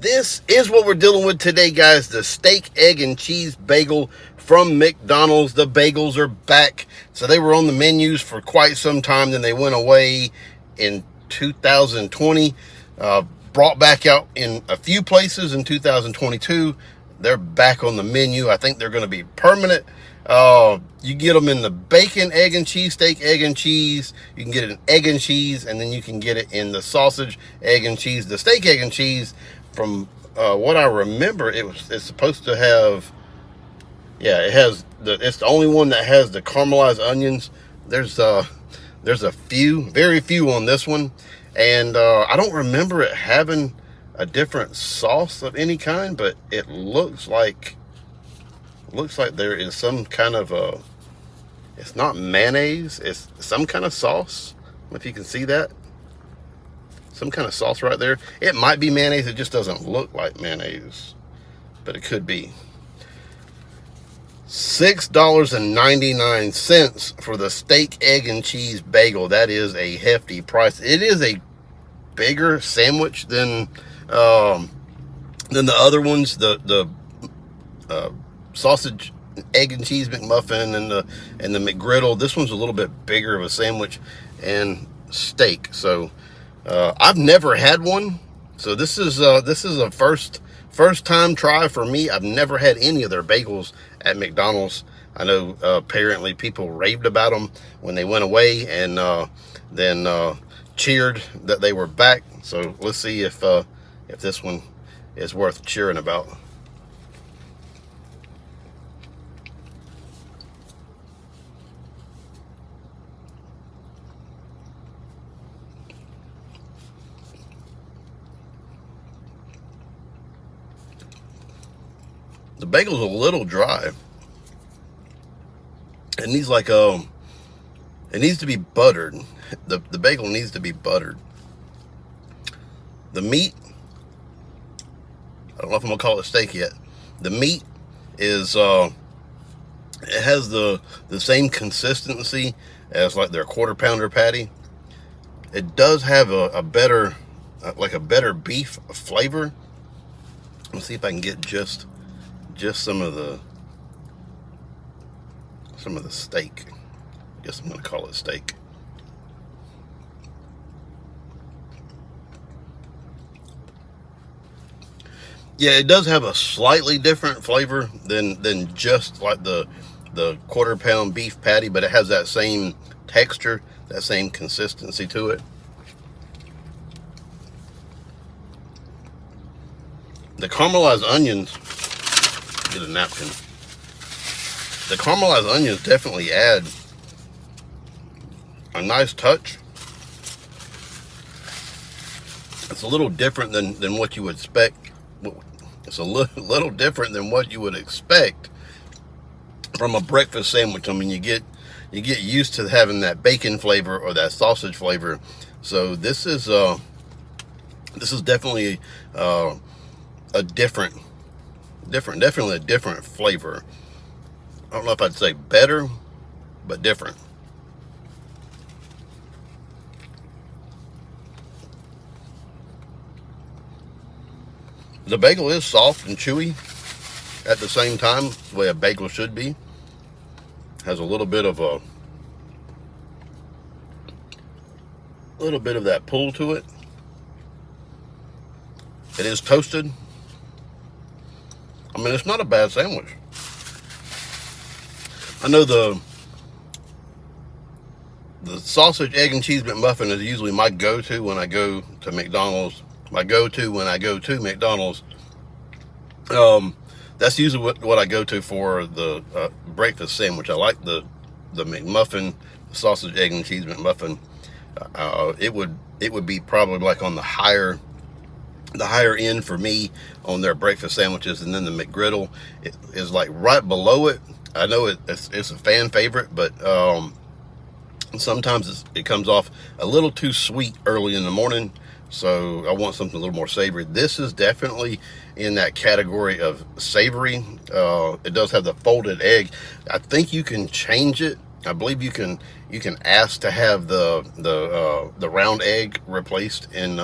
this is what we're dealing with today, guys. The steak, egg, and cheese bagel from McDonald's. The bagels are back. So they were on the menus for quite some time. Then they went away in 2020. Brought back out in a few places in 2022. They're back on the menu. I think they're going to be permanent. You get them in the bacon, egg, and cheese, steak, egg, and cheese. You can get it in egg and cheese, and then you can get it in the sausage, egg, and cheese. The steak, egg, and cheese, from what I remember, it's supposed to have, it's the only one that has the caramelized onions. There's a few, very few on this one, and I don't remember it having a different sauce of any kind, but it looks like there is some kind of it's not mayonnaise, it's some kind of sauce. I don't know if you can see that. Some kind of sauce right there. It might be mayonnaise, it just doesn't look like mayonnaise, but it could be. $6.99 for the steak, egg, and cheese bagel. That is a hefty price. It is a bigger sandwich than the other ones. The sausage, egg, and cheese McMuffin and the McGriddle. This one's a little bit bigger of a sandwich and steak. So I've never had one. So this is a first time try for me. I've never had any of their bagels at McDonald's. I know apparently people raved about them when they went away, and then cheered that they were back. So let's see if this one is worth cheering about. The bagel's a little dry. It needs it needs to be buttered. The bagel needs to be buttered. The meat, I don't know if I'm gonna call it steak yet. The meat is it has the same consistency as like their quarter pounder patty. It does have a better beef flavor. Let's see if I can get just some of the steak. I guess I'm gonna call it steak. Yeah, it does have a slightly different flavor than just like the quarter pound beef patty, but it has that same texture, that same consistency to it. The caramelized onions, get a napkin. The caramelized onions definitely add a nice touch. It's a little different than what you would expect. It's a little different than what you would expect from a breakfast sandwich. I mean, you get used to having that bacon flavor or that sausage flavor. So this is definitely a definitely a different flavor. I don't know if I'd say better, but different. The bagel is soft and chewy at the same time, the way a bagel should be. Has a little bit of that pull to it. It is toasted. I mean, it's not a bad sandwich. I know the sausage, egg, and cheese McMuffin is usually my go-to when I go to McDonald's. That's usually what I go to for the breakfast sandwich. I like the McMuffin, the sausage, egg, and cheese McMuffin. It would be probably like on the higher end for me on their breakfast sandwiches, and then the McGriddle is like right below it. I know it's a fan favorite, but sometimes it comes off a little too sweet early in the morning. So I want something a little more savory. This is definitely in that category of savory. It does have the folded egg. I think you can change it. I believe you can ask to have the round egg replaced and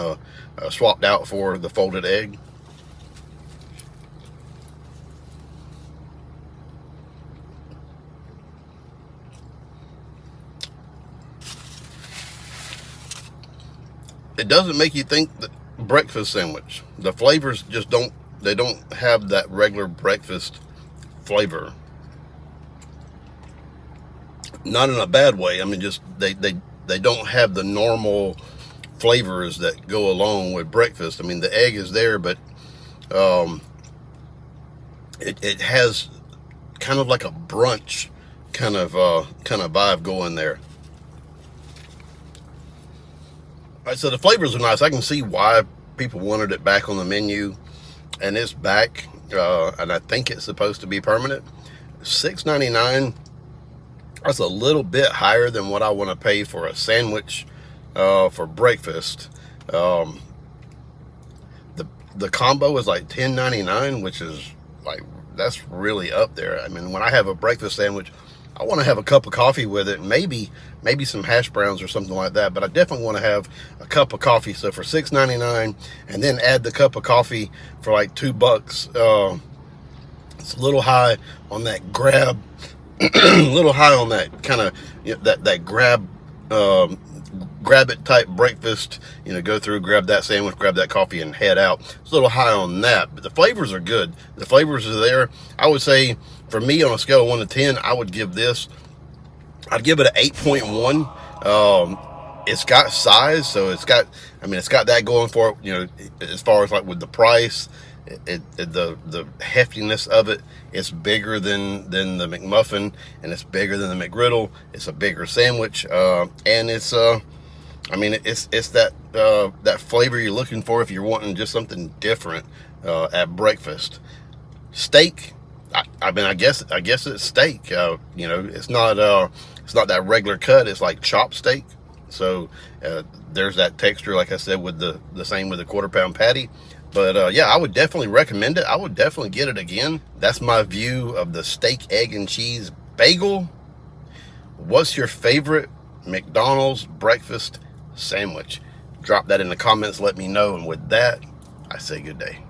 swapped out for the folded egg. it doesn't make you think that breakfast sandwich. The flavors just don't, they don't have that regular breakfast flavor. Not in a bad way. I mean, just they don't have the normal flavors that go along with breakfast. I mean, the egg is there, but it has kind of like a brunch kind of vibe going there. All right, so the flavors are nice. I can see why people wanted it back on the menu, and it's back, and I think it's supposed to be permanent. $6.99. That's a little bit higher than what I want to pay for a sandwich for breakfast. The combo is like $10.99, which is like, that's really up there. I mean, when I have a breakfast sandwich, I want to have a cup of coffee with it, maybe some hash browns or something like that, but I definitely want to have a cup of coffee. So for $6.99, and then add the cup of coffee for like $2, it's a little high on that grab. A little high on that kind of, you know, that grab it type breakfast, you know, go through, grab that sandwich, grab that coffee, and head out. It's a little high on that, but the flavors are good. The flavors are there. I would say, for me, on a scale of 1 to 10, I would give this, I'd give it an 8.1. It's got size, so it's got, I mean, it's got that going for it, you know, as far as like with the price. The heftiness of it, it's bigger than the McMuffin, and it's bigger than the McGriddle. It's a bigger sandwich, and it's I mean, it's that flavor you're looking for if you're wanting just something different at breakfast. Steak, I mean, I guess it's steak. You know, it's not that regular cut. It's like chopped steak. So there's that texture, like I said, with the same with the quarter-pound patty. But yeah, I would definitely recommend it. I would definitely get it again. That's my view of the steak, egg, and cheese bagel. What's your favorite McDonald's breakfast sandwich? Drop that in the comments. Let me know. And with that, I say good day.